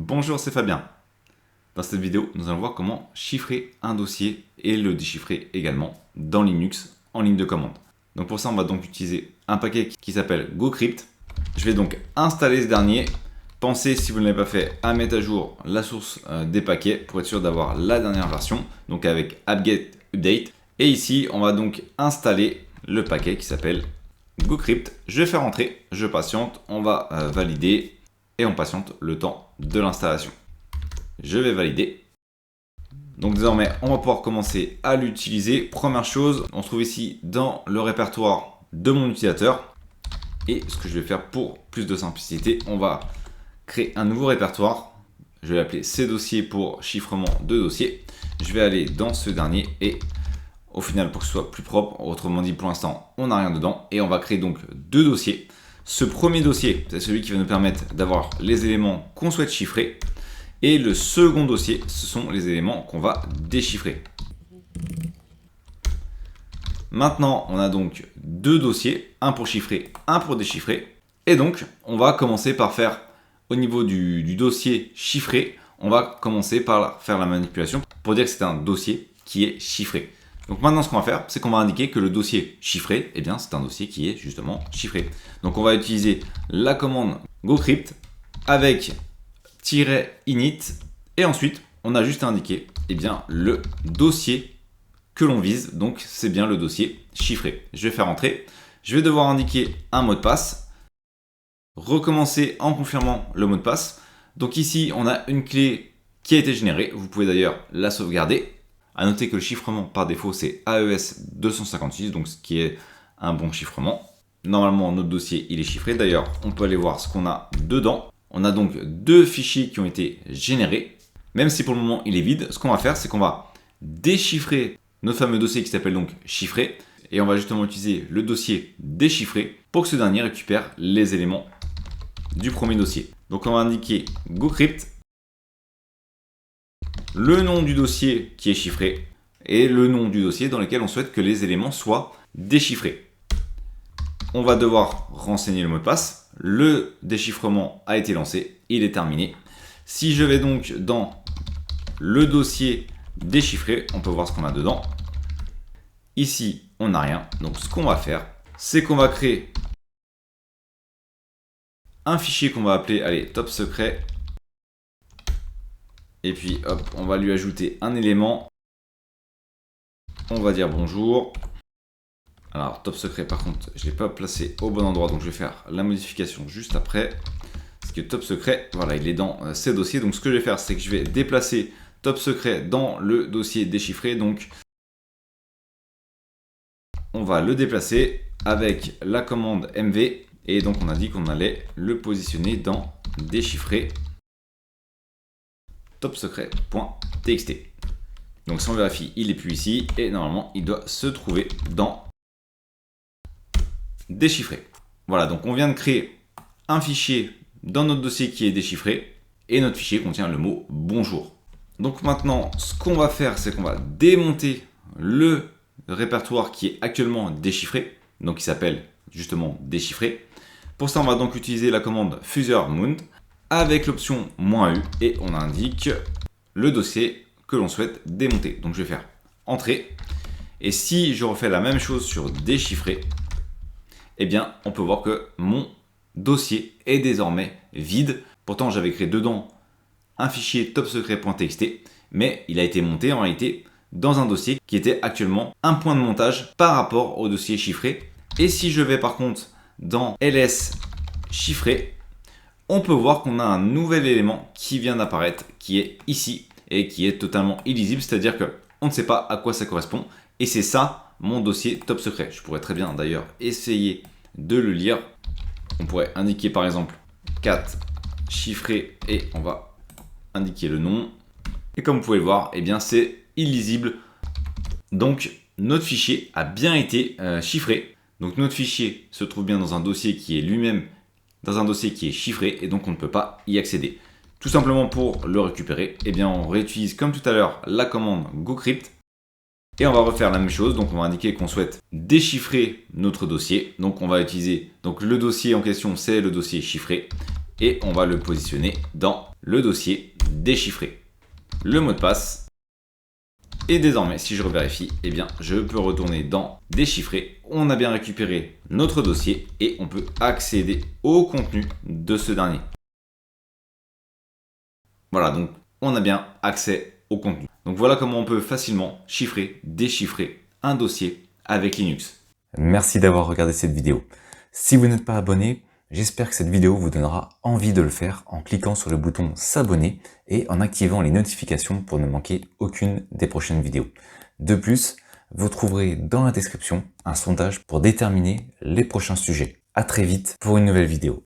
Bonjour, c'est Fabien. Dans cette vidéo, nous allons voir comment chiffrer un dossier et le déchiffrer également dans Linux en ligne de commande. Donc pour ça, on va donc utiliser un paquet qui s'appelle GoCrypt. Je vais donc installer ce dernier. Pensez, si vous ne l'avez pas fait, à mettre à jour la source des paquets pour être sûr d'avoir la dernière version, donc avec apt-get update. Et ici, on va donc installer le paquet qui s'appelle GoCrypt. Je vais faire entrer, je patiente, on va valider et on patiente le temps de l'installation. Je vais valider. Donc désormais, on va pouvoir commencer à l'utiliser. Première chose, on se trouve ici dans le répertoire de mon utilisateur. Et ce que je vais faire pour plus de simplicité, on va créer un nouveau répertoire. Je vais l'appeler ces dossiers pour chiffrement de dossiers. Je vais aller dans ce dernier et au final, pour que ce soit plus propre, autrement dit pour l'instant, on n'a rien dedans. Et on va créer donc deux dossiers. Ce premier dossier, c'est celui qui va nous permettre d'avoir les éléments qu'on souhaite chiffrer. Et le second dossier, ce sont les éléments qu'on va déchiffrer. Maintenant, on a donc deux dossiers, un pour chiffrer, un pour déchiffrer. Et donc, on va commencer par faire, au niveau du dossier chiffré, on va commencer par faire la manipulation pour dire que c'est un dossier qui est chiffré. Donc maintenant, ce qu'on va faire, c'est qu'on va indiquer que le dossier chiffré, eh bien, c'est un dossier qui est justement chiffré. Donc on va utiliser la commande GoCrypt avec -init et ensuite, on a juste à indiquer eh bien, le dossier que l'on vise. Donc c'est bien le dossier chiffré. Je vais faire entrer. Je vais devoir indiquer un mot de passe. Recommencer en confirmant le mot de passe. Donc ici, on a une clé qui a été générée. Vous pouvez d'ailleurs la sauvegarder. A noter que le chiffrement par défaut c'est AES 256, donc ce qui est un bon chiffrement. Normalement notre dossier il est chiffré, d'ailleurs on peut aller voir ce qu'on a dedans. On a donc deux fichiers qui ont été générés, même si pour le moment il est vide. Ce qu'on va faire c'est qu'on va déchiffrer notre fameux dossier qui s'appelle donc chiffré, et on va justement utiliser le dossier déchiffré pour que ce dernier récupère les éléments du premier dossier. Donc on va indiquer GoCrypt, le nom du dossier qui est chiffré et le nom du dossier dans lequel on souhaite que les éléments soient déchiffrés. On va devoir renseigner le mot de passe. Le déchiffrement a été lancé, il est terminé. Si je vais donc dans le dossier déchiffré, on peut voir ce qu'on a dedans. Ici, on n'a rien. Donc ce qu'on va faire, c'est qu'on va créer un fichier qu'on va appeler, allez, top secret. Et puis hop, on va lui ajouter un élément. On va dire bonjour. Alors top secret par contre, je ne l'ai pas placé au bon endroit, donc je vais faire la modification juste après. Parce que top secret, voilà, il est dans ces dossiers. Donc ce que je vais faire, c'est que je vais déplacer top secret dans le dossier déchiffré. Donc on va le déplacer avec la commande mv. Et donc on a dit qu'on allait le positionner dans déchiffré topsecret.txt. Donc si on vérifie, il n'est plus ici et normalement il doit se trouver dans déchiffré. Voilà, donc on vient de créer un fichier dans notre dossier qui est déchiffré et notre fichier contient le mot bonjour. Donc maintenant, ce qu'on va faire, c'est qu'on va démonter le répertoire qui est actuellement déchiffré, donc qui s'appelle justement déchiffré. Pour ça, on va donc utiliser la commande fusor-mount avec l'option "-u" et on indique le dossier que l'on souhaite démonter. Donc je vais faire entrer. Et si je refais la même chose sur déchiffrer, eh bien on peut voir que mon dossier est désormais vide. Pourtant j'avais créé dedans un fichier topsecret.txt, mais il a été monté en réalité dans un dossier qui était actuellement un point de montage par rapport au dossier chiffré. Et si je vais par contre dans ls chiffré, on peut voir qu'on a un nouvel élément qui vient d'apparaître, qui est ici et qui est totalement illisible, c'est-à-dire qu'on ne sait pas à quoi ça correspond. Et c'est ça mon dossier top secret. Je pourrais très bien d'ailleurs essayer de le lire. On pourrait indiquer par exemple cat chiffré et on va indiquer le nom. Et comme vous pouvez le voir, eh bien c'est illisible. Donc notre fichier a bien été chiffré. Donc notre fichier se trouve bien dans un dossier qui est lui-même dans un dossier qui est chiffré et donc on ne peut pas y accéder. Tout simplement pour le récupérer, eh bien on réutilise comme tout à l'heure la commande GoCrypt et on va refaire la même chose. Donc on va indiquer qu'on souhaite déchiffrer notre dossier. Donc on va utiliser donc le dossier en question, c'est le dossier chiffré et on va le positionner dans le dossier déchiffré. Le mot de passe. Et désormais, si je revérifie, eh bien, je peux retourner dans déchiffrer. On a bien récupéré notre dossier et on peut accéder au contenu de ce dernier. Voilà, donc on a bien accès au contenu. Donc voilà comment on peut facilement chiffrer, déchiffrer un dossier avec Linux. Merci d'avoir regardé cette vidéo. Si vous n'êtes pas abonné, j'espère que cette vidéo vous donnera envie de le faire en cliquant sur le bouton s'abonner et en activant les notifications pour ne manquer aucune des prochaines vidéos. De plus, vous trouverez dans la description un sondage pour déterminer les prochains sujets. À très vite pour une nouvelle vidéo.